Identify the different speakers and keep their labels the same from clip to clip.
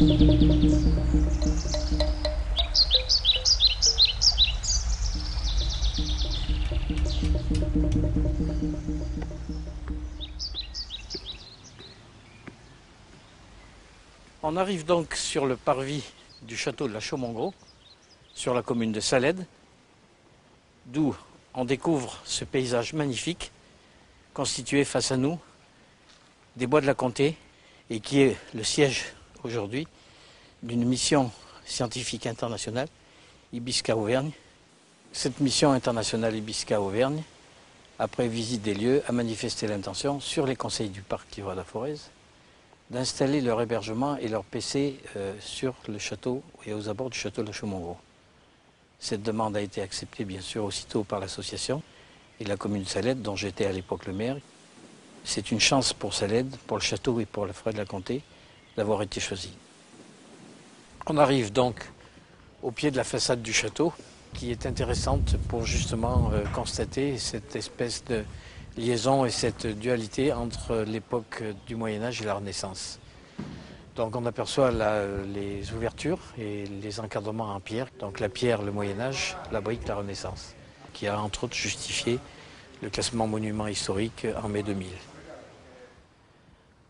Speaker 1: On arrive donc sur le parvis du château de la Chaux-Mongros, sur la commune de Salède, d'où on découvre ce paysage magnifique constitué face à nous des bois de la Comté et qui est le siège aujourd'hui d'une mission scientifique internationale, IBISCA Auvergne. Cette mission internationale IBISCA Auvergne, après visite des lieux, a manifesté l'intention sur les conseils du parc Livradois-Forez d'installer leur hébergement et leur PC sur le château et aux abords du château de la Chaux-Mongros. Cette demande a été acceptée bien sûr aussitôt par l'association et la commune de Salède, dont j'étais à l'époque le maire. C'est une chance pour Salède, pour le château et pour la forêt de la Comté d'avoir été choisi. On arrive donc au pied de la façade du château, qui est intéressante pour justement constater cette espèce de liaison et cette dualité entre l'époque du Moyen-Âge et la Renaissance. Donc on aperçoit là les ouvertures et les encadrements en pierre. Donc la pierre, le Moyen-Âge, la brique, la Renaissance, qui a entre autres justifié le classement monument historique en mai 2000.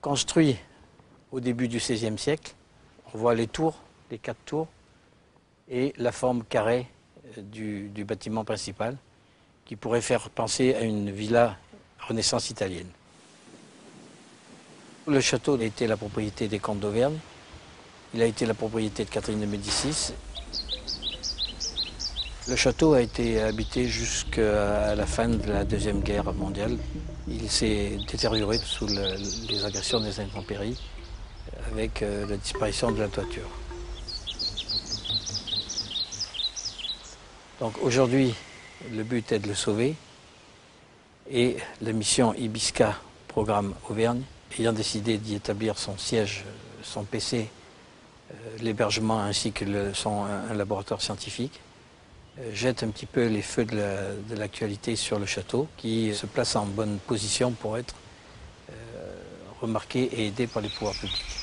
Speaker 1: Construit au début du XVIe siècle, on voit les tours, les 4 tours, et la forme carrée du bâtiment principal, qui pourrait faire penser à une villa Renaissance italienne. Le château a été la propriété des comtes d'Auvergne, il a été la propriété de Catherine de Médicis. Le château a été habité jusqu'à la fin de la Deuxième Guerre mondiale. Il s'est détérioré sous les agressions des intempéries avec la disparition de la toiture. Donc aujourd'hui, le but est de le sauver et la mission IBISCA Programme Auvergne, ayant décidé d'y établir son siège, son PC, l'hébergement ainsi que un laboratoire scientifique, jette un petit peu les feux de l'actualité sur le château qui se place en bonne position pour être remarqué et aidé par les pouvoirs publics.